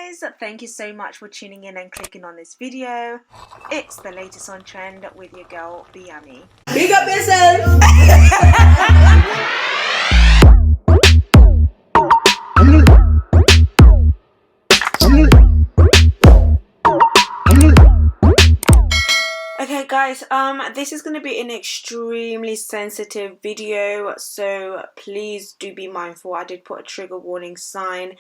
guys, thank you so much for tuning in and clicking on this video. It's the latest on trend with your girl Biami. Big up yourself. Okay guys, this is going to be an extremely sensitive video, so please do be mindful. I did put a trigger warning sign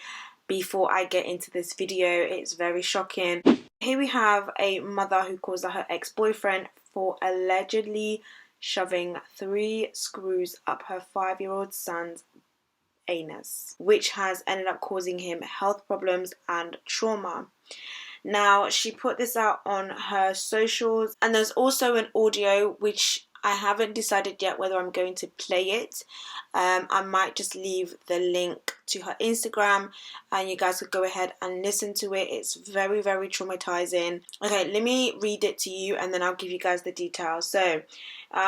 before I get into this video. It's very shocking. Here we have a mother who calls out her ex-boyfriend for allegedly shoving 3 screws up her 5-year-old son's anus, which has ended up causing him health problems and trauma. Now, she put this out on her socials, and there's also an audio which I haven't decided yet whether I'm going to play it. I might just leave the link to her Instagram and you guys could go ahead and listen to it. It's very, very traumatizing. Okay, let me read it to you and then I'll give you guys the details. So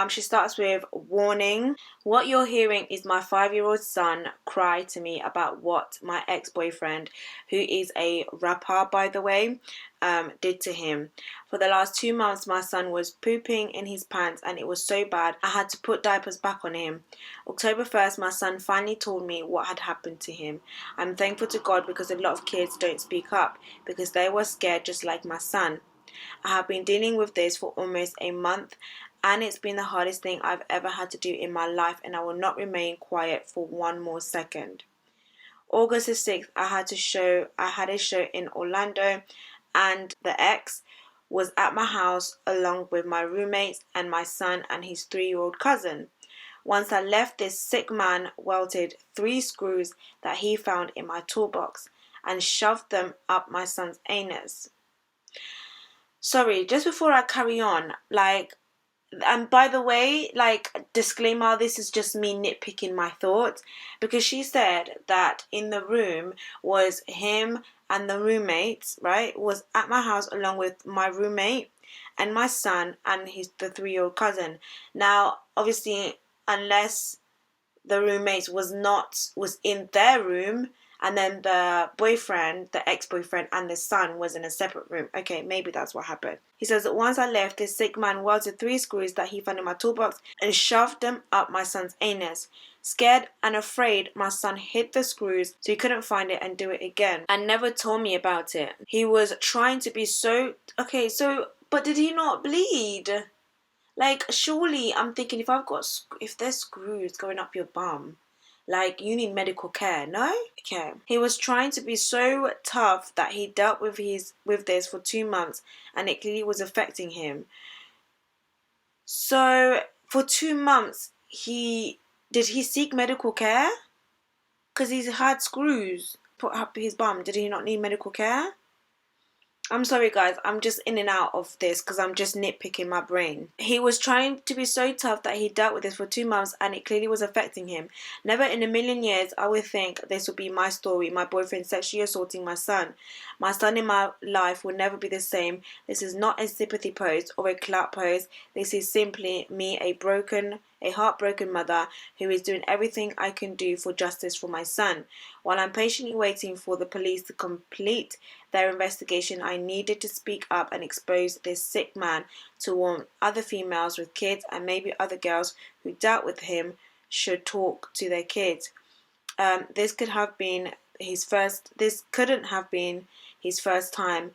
she starts with, warning, what you're hearing is my 5-year-old son cry to me about what my ex-boyfriend, who is a rapper by the way, did to him. For the last 2 months my son was pooping in his pants and it was so bad I had to put diapers back on him. October 1st my son finally told me what had happened to him. I'm thankful to God because a lot of kids don't speak up because they were scared just like my son. I have been dealing with this for almost a month and it's been the hardest thing I've ever had to do in my life, and I will not remain quiet for one more second. August the 6th I had a show in Orlando and the ex was at my house along with my roommates and my son and his 3-year-old cousin. Once I left, this sick man welded 3 screws that he found in my toolbox and shoved them up my son's anus. Sorry, just before I carry on, and by the way, disclaimer, this is just me nitpicking my thoughts, because she said that in the room was him and the roommates, right, was at my house along with my roommate and my son and the 3-year-old cousin. Now, obviously, unless the roommates was in their room, and then the boyfriend, the ex-boyfriend, and the son was in a separate room. Okay, maybe that's what happened. He says that once I left, this sick man welded 3 screws that he found in my toolbox and shoved them up my son's anus. Scared and afraid, my son hid the screws so he couldn't find it and do it again, and never told me about it. He was trying to be so... Okay, so, but did he not bleed? Surely, I'm thinking, if there's screws going up your bum, you need medical care, no? Okay. He was trying to be so tough that he dealt with this for 2 months and it clearly was affecting him. So, for 2 months, did he seek medical care? Because he's had screws put up his bum. Did he not need medical care? I'm sorry guys, I'm just in and out of this because I'm just nitpicking my brain. He was trying to be so tough that he dealt with this for 2 months and it clearly was affecting him. Never in a million years I would think this would be my story, my boyfriend sexually assaulting my son. My son in my life will never be the same. This is not a sympathy post or a clout post. This is simply me, a heartbroken mother who is doing everything I can do for justice for my son. While I'm patiently waiting for the police to complete their investigation, I needed to speak up and expose this sick man to warn other females with kids and maybe other girls who dealt with him should talk to their kids. This couldn't have been his first time,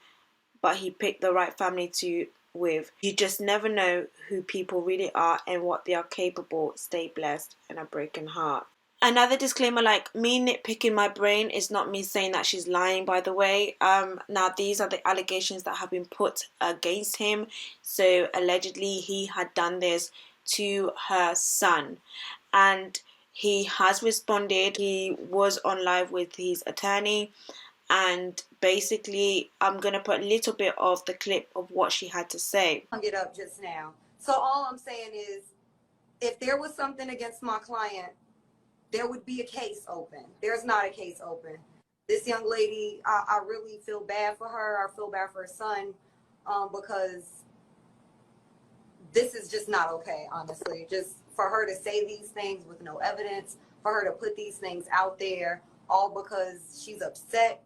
but he picked the right family to with. You just never know who people really are and what they are capable. Stay blessed and a broken heart. Another disclaimer, me nitpicking my brain is not me saying that she's lying, by the way. Now these are the allegations that have been put against him. So allegedly he had done this to her son and he has responded. He was on live with his attorney and basically I'm going to put a little bit of the clip of what she had to say. Hung it up just now. So all I'm saying is, if there was something against my client, there would be a case open. There's not a case open. This young lady, I really feel bad for her. I feel bad for her son because this is just not okay, honestly. Just for her to say these things with no evidence, for her to put these things out there, all because she's upset,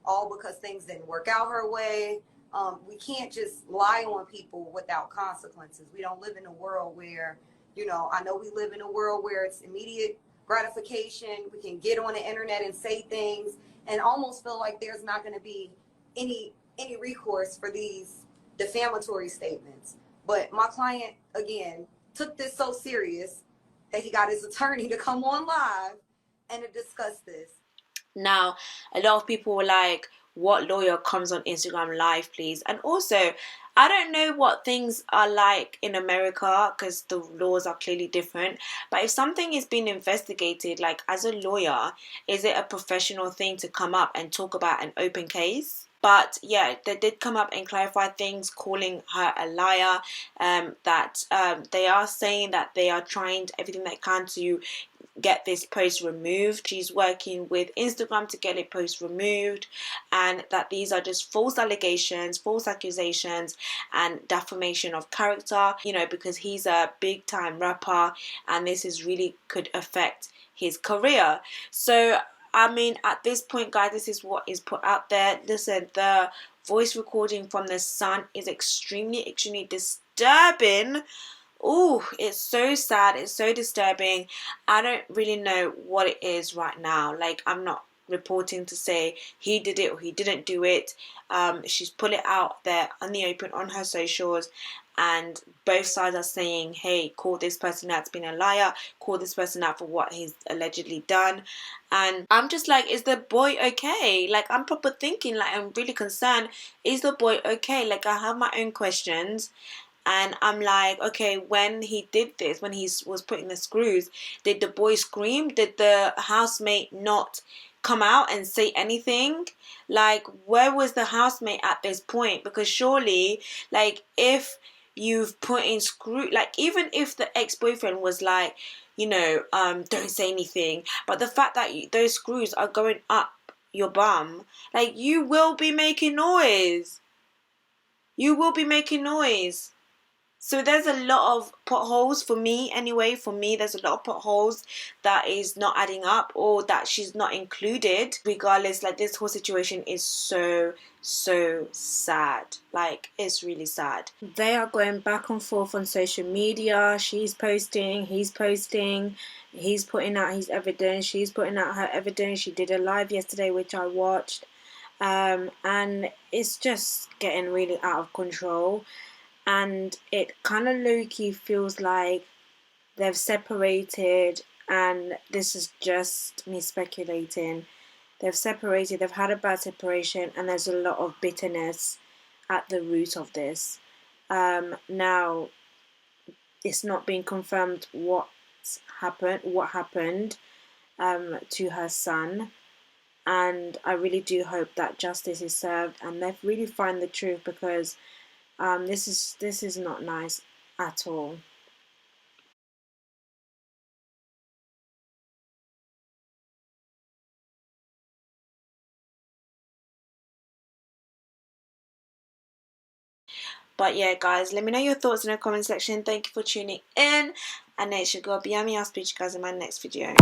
all because things didn't work out her way. We can't just lie on people without consequences. We don't live in a world where, I know we live in a world where it's immediate gratification. We can get on the internet and say things and almost feel like there's not going to be any recourse for these defamatory statements. But my client, again, took this so serious that he got his attorney to come on live and to discuss this. Now, a lot of people were like, what lawyer comes on Instagram live, please? And also, I don't know what things are like in America because the laws are clearly different. But if something is being investigated, like as a lawyer, is it a professional thing to come up and talk about an open case? But yeah, they did come up and clarify things, calling her a liar. That they are saying that they are trying everything they can to get this post removed. She's working with Instagram to get it post removed, and that these are just false allegations, false accusations, and defamation of character, because he's a big time rapper and this is really could affect his career. So I mean, at this point, guys, this is what is put out there. Listen, the voice recording from the son is extremely disturbing. Oh, it's so sad. It's so disturbing. I don't really know what it is right now. Like, I'm not reporting to say he did it or he didn't do it. She's put it out there on the open on her socials, and both sides are saying, hey, call this person out, it's been a liar, call this person out for what he's allegedly done. And I'm just like, is the boy okay? Like, I'm proper thinking, like, I'm really concerned. Is the boy okay? Like, I have my own questions. And I'm like, okay, when he did this, when he was putting the screws, did the boy scream? Did the housemate not come out and say anything? Like, where was the housemate at this point? Because surely, like, if you've put in screw, like, even if the ex-boyfriend was like, don't say anything, but the fact that those screws are going up your bum, like, you will be making noise. You will be making noise. So there's a lot of potholes for me anyway. For me, there's a lot of potholes that is not adding up or that she's not included. Regardless, like, this whole situation is so sad. Like, it's really sad. They are going back and forth on social media. She's posting, he's posting, he's putting out his evidence, she's putting out her evidence. She did a live yesterday, which I watched. And it's just getting really out of control. And it kind of low-key feels like they've separated, and this is just me speculating. They've separated, they've had a bad separation, and there's a lot of bitterness at the root of this. Now, it's not been confirmed what happened to her son. And I really do hope that justice is served and they really find the truth, because this is not nice at all. But yeah, guys, let me know your thoughts in the comment section. Thank you for tuning in, and it's your girl Biami. I'll speak to you guys in my next video.